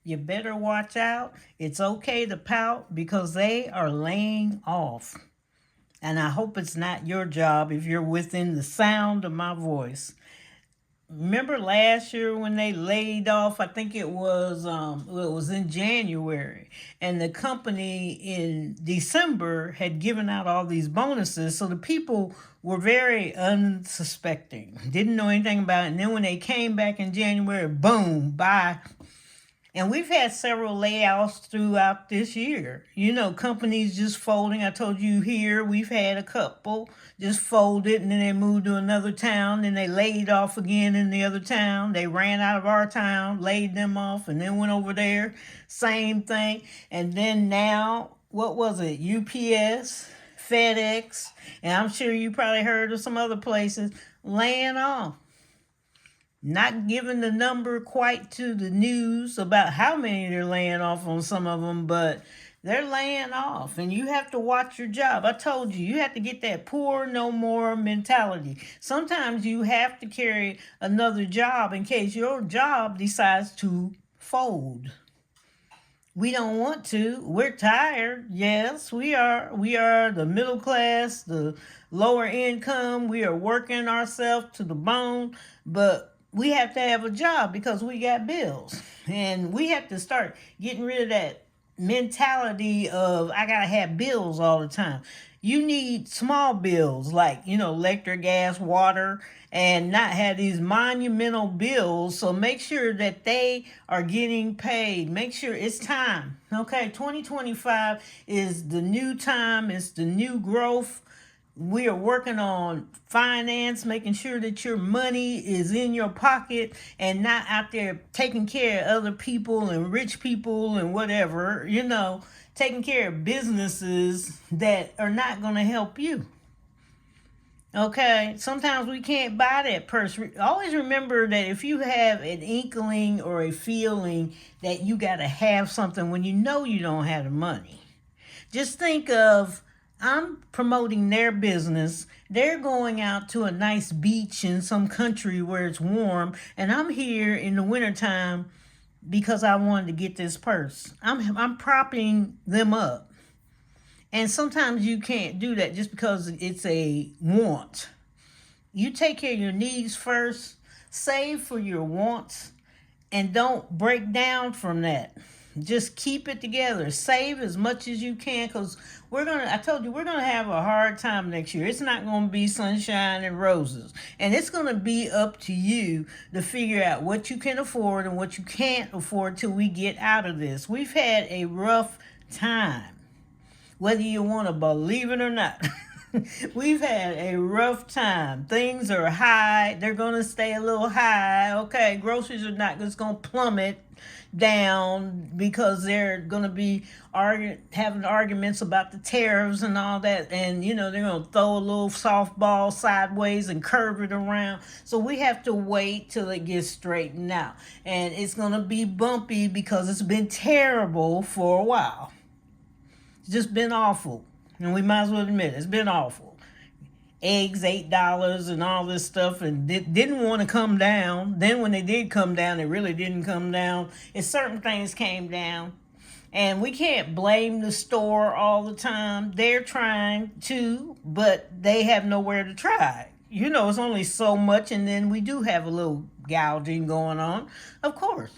you better watch out. It's okay to pout because they are laying off. And I hope it's not your job if you're within the sound of my voice. Remember last year when they laid off? I think it was in January, and the company in December had given out all these bonuses, so the people were very unsuspecting, didn't know anything about it. And then when they came back in January, boom, bye. And we've had several layoffs throughout this year. Companies just folding. I told you here we've had a couple just folded and then they moved to another town. Then they laid off again in the other town. They ran out of our town, laid them off, and then went over there. Same thing. And then now, what was it? UPS, FedEx, and I'm sure you probably heard of some other places laying off. Not giving the number quite to the news about how many they're laying off on some of them, but they're laying off, and you have to watch your job. I told you, you have to get that poor no more mentality. Sometimes you have to carry another job in case your job decides to fold. We don't want to. We're tired. Yes, we are. We are the middle class, the lower income. We are working ourselves to the bone, but we have to have a job because we got bills. And we have to start getting rid of that mentality of I gotta have bills all the time. You need small bills like, electric, gas, water, and not have these monumental bills. So make sure that they are getting paid. Make sure it's time. Okay, 2025 is the new time, it's the new growth. We are working on finance, making sure that your money is in your pocket and not out there taking care of other people and rich people and whatever, taking care of businesses that are not going to help you. Okay, sometimes we can't buy that person. Always remember that if you have an inkling or a feeling that you got to have something when you know you don't have the money, just think of I'm promoting their business. They're going out to a nice beach in some country where it's warm, and I'm here in the wintertime because I wanted to get this purse. I'm propping them up. And sometimes you can't do that just because it's a want. You take care of your needs first, save for your wants, and don't break down from that. Just keep it together. Save as much as you can because I told you, we're going to have a hard time next year. It's not going to be sunshine and roses. And it's going to be up to you to figure out what you can afford and what you can't afford till we get out of this. We've had a rough time, whether you want to believe it or not. We've had a rough time. Things are high. They're going to stay a little high. Okay, groceries are not just going to plummet down because they're going to be having arguments about the tariffs and all that. And, they're going to throw a little softball sideways and curve it around. So we have to wait till it gets straightened out. And it's going to be bumpy because it's been terrible for a while. It's just been awful. And we might as well admit it's been awful. Eggs $8 and all this stuff, and didn't want to come down. Then when they did come down, they really didn't come down. If certain things came down, and we can't blame the store all the time. They're trying to, but they have nowhere to try. It's only so much, and then we do have a little gouging going on, of course.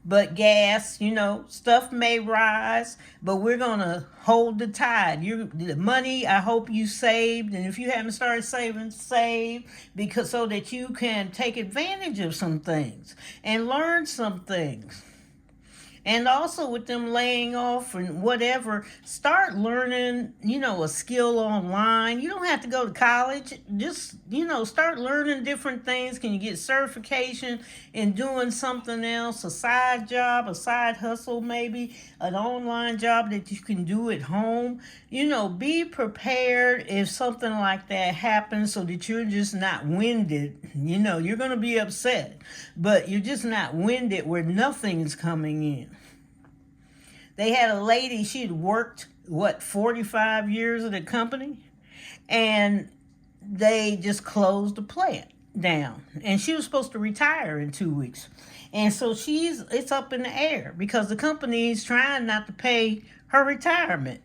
But gas, stuff may rise, but we're going to hold the tide. The money, I hope you saved. And if you haven't started saving, save because so that you can take advantage of some things and learn some things. And also with them laying off and whatever, start learning, a skill online. You don't have to go to college. Just, start learning different things. Can you get certification in doing something else? A side job, a side hustle maybe, an online job that you can do at home. Be prepared if something like that happens so that you're just not winded. You're going to be upset, but you're just not winded where nothing is coming in. They had a lady, she had worked, 45 years at a company, and they just closed the plant down. And she was supposed to retire in 2 weeks. And so it's up in the air because the company is trying not to pay her retirement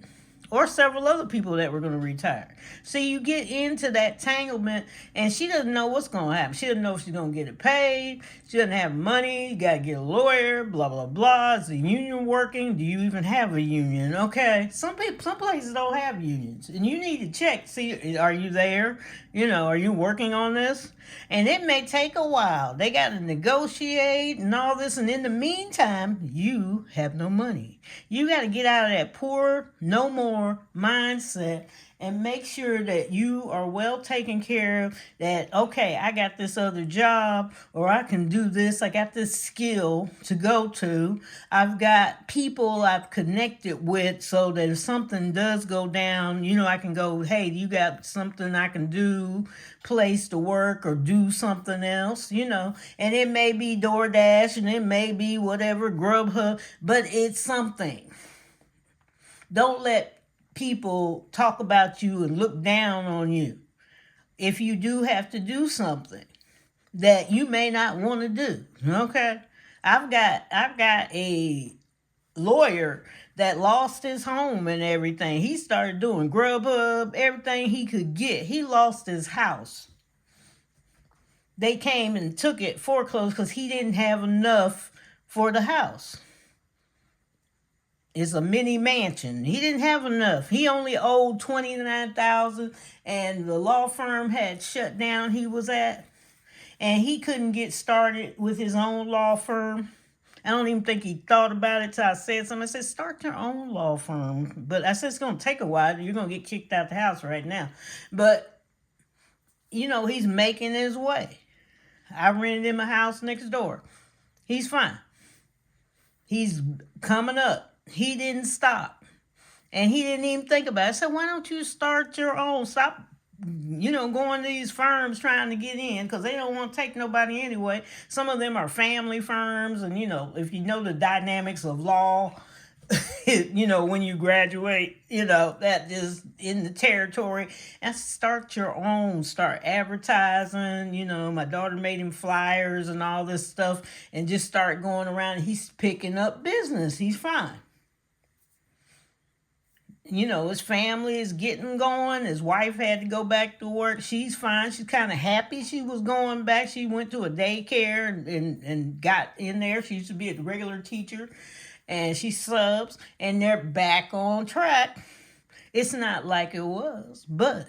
or several other people that were going to retire. See, you get into that entanglement, and she doesn't know what's going to happen. She doesn't know if she's going to get it paid. She doesn't have money. You got to get a lawyer, blah, blah, blah. Is the union working? Do you even have a union? Okay. Some places don't have unions, and you need to check. See, are you there? Are you working on this? And it may take a while. They got to negotiate and all this. And in the meantime, you have no money. You got to get out of that poor, no more mindset and make sure that you are well taken care of. That, okay, I got this other job, or I can do this. I got this skill to go to. I've got people I've connected with so that if something does go down, I can go, hey, you got something I can do, place to work, or do something else, and it may be DoorDash, and it may be whatever, Grubhub, but it's something. Don't let people talk about you and look down on you if you do have to do something that you may not want to do. Okay, I've got a lawyer that lost his home and everything. He started doing Grubhub, everything he could get. He lost his house. They came and took it, foreclosed, because he didn't have enough for the house. It's a mini mansion. He didn't have enough. He only owed $29,000, and the law firm had shut down he was at, and he couldn't get started with his own law firm. I don't even think he thought about it till I said something. I said, start your own law firm. But I said, it's going to take a while. You're going to get kicked out the house right now. But, he's making his way. I rented him a house next door. He's fine. He's coming up. He didn't stop. And he didn't even think about it. I said, why don't you start your own? Stop, going to these firms trying to get in, because they don't want to take nobody anyway. Some of them are family firms. And, if you know the dynamics of law, when you graduate, that is in the territory. And start your own. Start advertising. My daughter made him flyers and all this stuff, and just start going around. He's picking up business. He's fine. His family is getting going. His wife had to go back to work. She's fine. She's kind of happy she was going back. She went to a daycare and got in there. She used to be a regular teacher, and she subs, and they're back on track. It's not like it was, but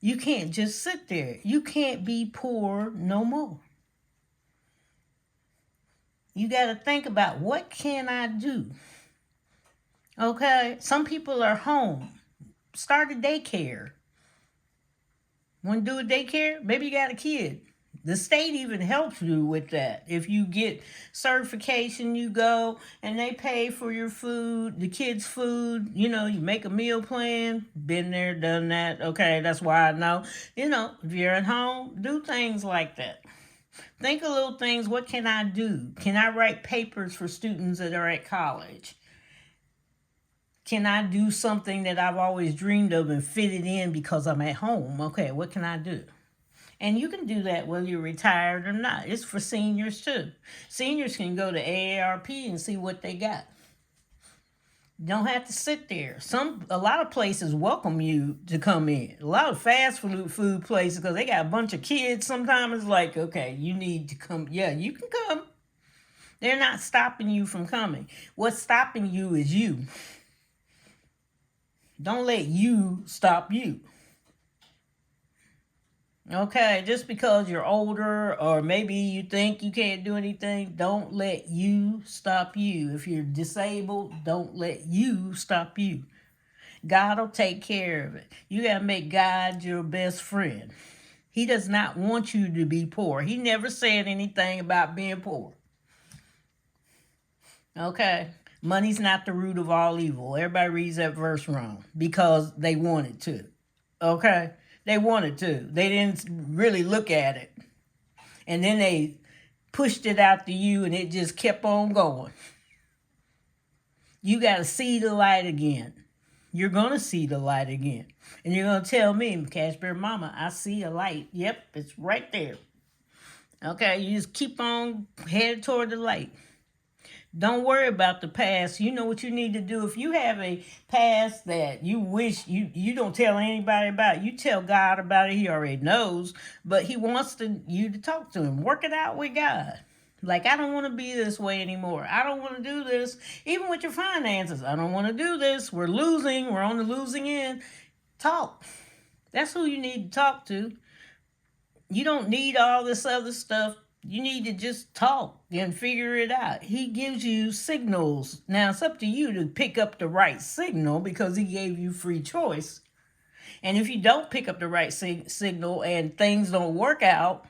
you can't just sit there. You can't be poor no more. You got to think about, what can I do? Okay, some people are home. Start a daycare. Want to do a daycare? Maybe you got a kid. The state even helps you with that. If you get certification, you go and they pay for your food, the kids' food. You make a meal plan. Been there, done that. Okay, that's why I know. If you're at home, do things like that. Think of little things. What can I do? Can I write papers for students that are at college? Can I do something that I've always dreamed of and fit it in because I'm at home? Okay, what can I do? And you can do that whether you're retired or not. It's for seniors too. Seniors can go to AARP and see what they got. You don't have to sit there. A lot of places welcome you to come in. A lot of fast food places, because they got a bunch of kids. Sometimes it's like, okay, you need to come. Yeah, you can come. They're not stopping you from coming. What's stopping you is you. Don't let you stop you. Okay, just because you're older, or maybe you think you can't do anything, don't let you stop you. If you're disabled, don't let you stop you. God will take care of it. You got to make God your best friend. He does not want you to be poor. He never said anything about being poor. Okay? Money's not the root of all evil. Everybody reads that verse wrong because they wanted to. Okay? They wanted to. They didn't really look at it. And then they pushed it out to you, and it just kept on going. You got to see the light again. You're going to see the light again. And you're going to tell me, Cash Bear Mama, I see a light. Yep, it's right there. Okay, you just keep on headed toward the light. Don't worry about the past. You know what you need to do. If you have a past that you wish you don't tell anybody about, you tell God about it. He already knows, but he wants you to talk to him. Work it out with God. Like, I don't want to be this way anymore. I don't want to do this. Even with your finances, I don't want to do this. We're losing. We're on the losing end. Talk. That's who you need to talk to. You don't need all this other stuff. You need to just talk and figure it out. He gives you signals. Now, it's up to you to pick up the right signal because he gave you free choice. And if you don't pick up the right signal and things don't work out,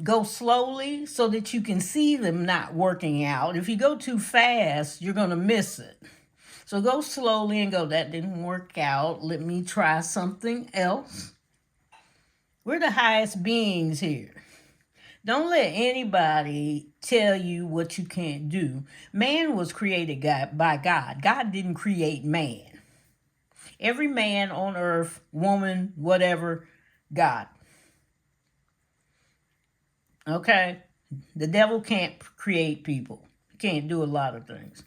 go slowly so that you can see them not working out. If you go too fast, you're going to miss it. So go slowly and go, that didn't work out. Let me try something else. We're the highest beings here. Don't let anybody tell you what you can't do. Man was created by God. God didn't create man. Every man on earth, woman, whatever, God. Okay? The devil can't create people. He can't do a lot of things.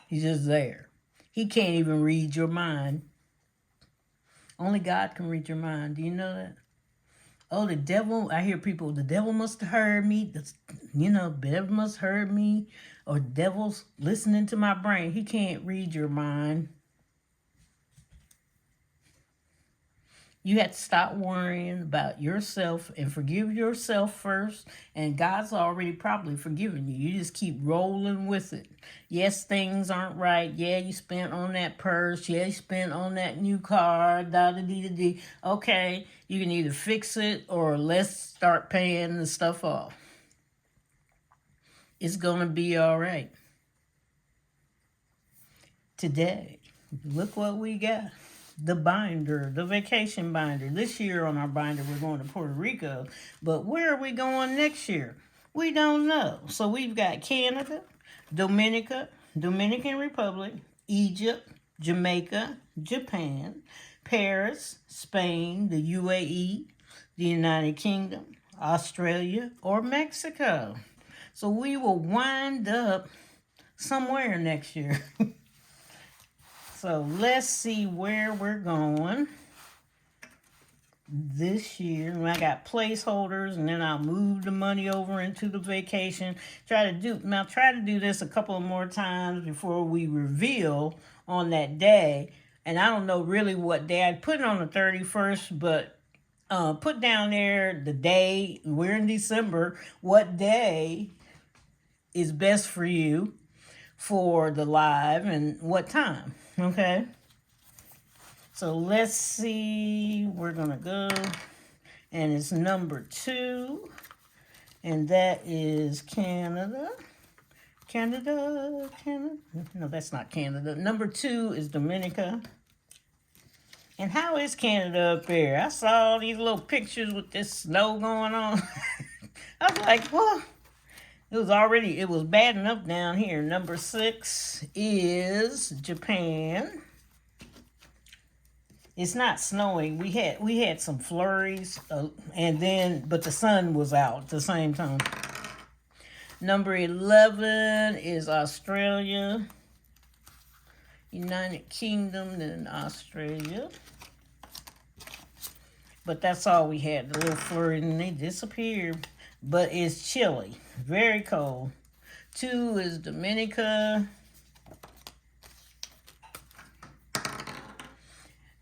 He's just there. He can't even read your mind. Only God can read your mind. Do you know that? Oh, the devil, I hear people, the devil must have heard me. The devil must have heard me. Or the devil's listening to my brain. He can't read your mind. You have to stop worrying about yourself and forgive yourself first. And God's already probably forgiven you. You just keep rolling with it. Yes, things aren't right. Yeah, you spent on that purse. Yeah, you spent on that new car. Da-da-dee-da-dee. Okay, you can either fix it or let's start paying the stuff off. It's going to be all right. Today, look what we got. The binder, the vacation binder. This year on our binder, we're going to Puerto Rico. But where are we going next year? We don't know. So we've got Canada, Dominican Republic, Egypt, Jamaica, Japan, Paris, Spain, the UAE, the United Kingdom, Australia, or Mexico. So we will wind up somewhere next year. So let's see where we're going this year. I got placeholders, and then I'll move the money over into the vacation. Try to do this a couple of more times before we reveal on that day. And I don't know really what day. I'd put it on the 31st, but put down there the day. We're in December. What day is best for you for the live and what time? Okay, so let's see, we're gonna go, and it's number 2, and that is Canada, no, that's not Canada. Number 2 is Dominica. And how is Canada up there? I saw all these little pictures with this snow going on. I was like, well, it was bad enough down here. Number 6 is Japan. It's not snowing. We had some flurries, but the sun was out at the same time. Number 11 is Australia, United Kingdom, then Australia. But that's all we had. The little flurry, and they disappeared. But it's chilly, very cold. 2 is Dominica.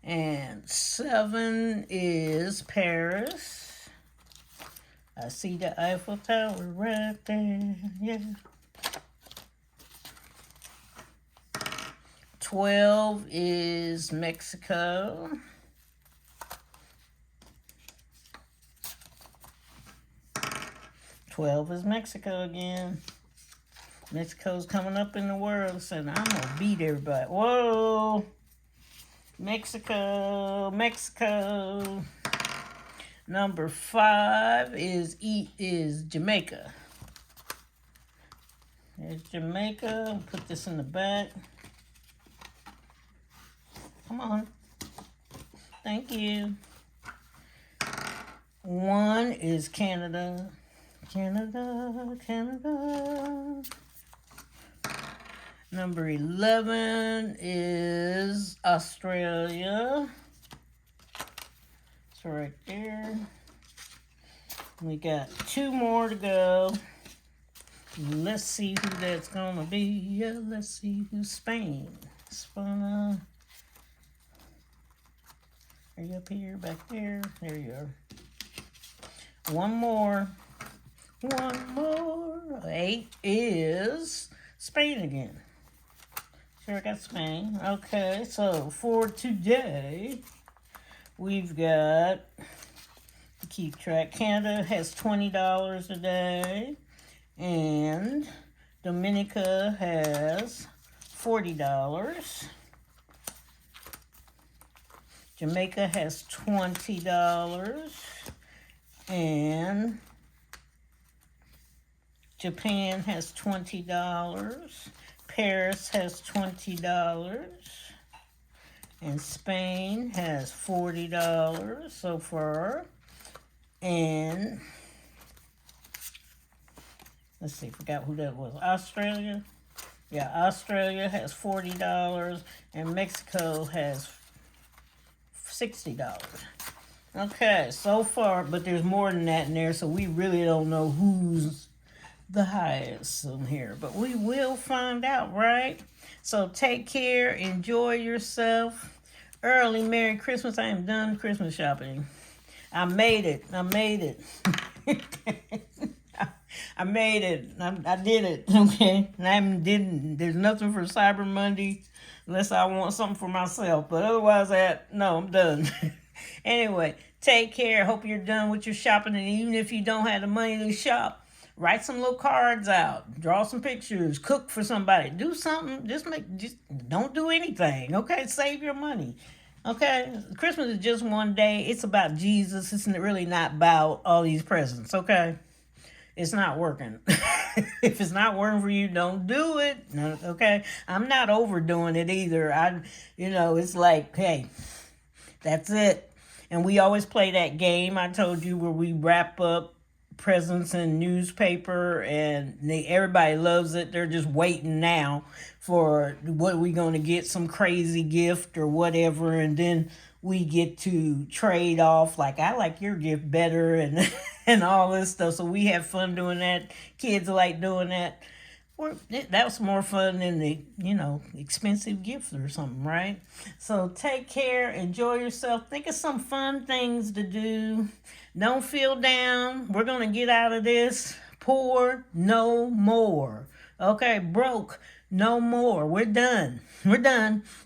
And 7 is Paris. I see the Eiffel Tower right there, yeah. 12 is Mexico. 12 is Mexico again. Mexico's coming up in the world, saying, I'm going to beat everybody. Whoa! Mexico. Number 5 is Jamaica. There's Jamaica. Put this in the back. Come on. Thank you. 1 is Canada. Canada, Canada. Number 11 is Australia. It's right there. We got 2 more to go. Let's see who that's gonna be. Yeah, let's see who's Spain. Spain. Are you up here, back there? There you are. 1 more. 1 more. 8 is Spain again. Sure, I got Spain. Okay, so for today, we've got, to keep track, Canada has $20 a day, and Dominica has $40. Jamaica has $20, and Japan has $20. Paris has $20, and Spain has $40 so far. And let's see, forgot who that was. Australia. Yeah, Australia has $40, and Mexico has $60. Okay, so far, but there's more than that in there, so we really don't know who's the highest in here, but we will find out, right? So take care, enjoy yourself. Early Merry Christmas. I am done Christmas shopping. I made it. I made it. I made it. I did it. Okay. And there's nothing for Cyber Monday unless I want something for myself. But otherwise, no, I'm done. Anyway, take care. Hope you're done with your shopping. And even if you don't have the money to shop, write some little cards out, draw some pictures, cook for somebody, do something. Just don't do anything. Okay, save your money. Okay, Christmas is just one day. It's about Jesus. It's really not about all these presents. Okay, it's not working. If it's not working for you, don't do it. No, okay, I'm not overdoing it either. It's like, hey, that's it. And we always play that game I told you where we wrap up presents in newspaper, and everybody loves it. They're just waiting now for what we going to get, some crazy gift or whatever, and then we get to trade off, like, I like your gift better, and and all this stuff. So we have fun doing that. Kids like doing that. That was more fun than the expensive gifts or something, right? So take care, enjoy yourself, think of some fun things to do. Don't feel down. We're gonna get out of this. Poor no more. Okay, broke no more. We're done.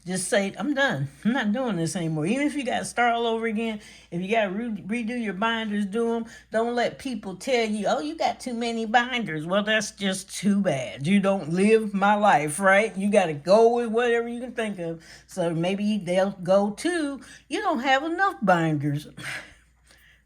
Just say, I'm done. I'm not doing this anymore. Even if you got to start all over again, if you got to redo your binders, do them. Don't let people tell you, oh, you got too many binders. Well, that's just too bad. You don't live my life, right? You got to go with whatever you can think of. So maybe they'll go to, you don't have enough binders.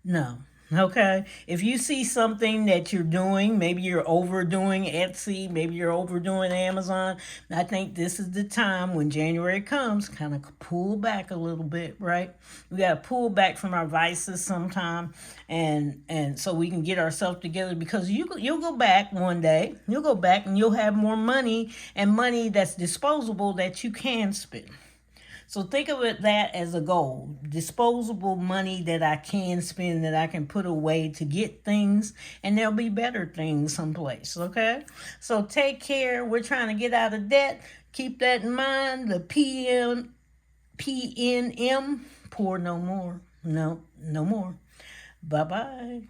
No. Okay, if you see something that you're doing, maybe you're overdoing Etsy, maybe you're overdoing Amazon, I think this is the time when January comes, kind of pull back a little bit, right? We got to pull back from our vices sometime, and so we can get ourselves together, because you'll go back one day, you'll go back and you'll have more money, and money that's disposable that you can spend. So think of that as a goal, disposable money that I can spend, that I can put away to get things, and there'll be better things someplace, okay? So take care. We're trying to get out of debt. Keep that in mind. The PNM, poor no more. No more. Bye-bye.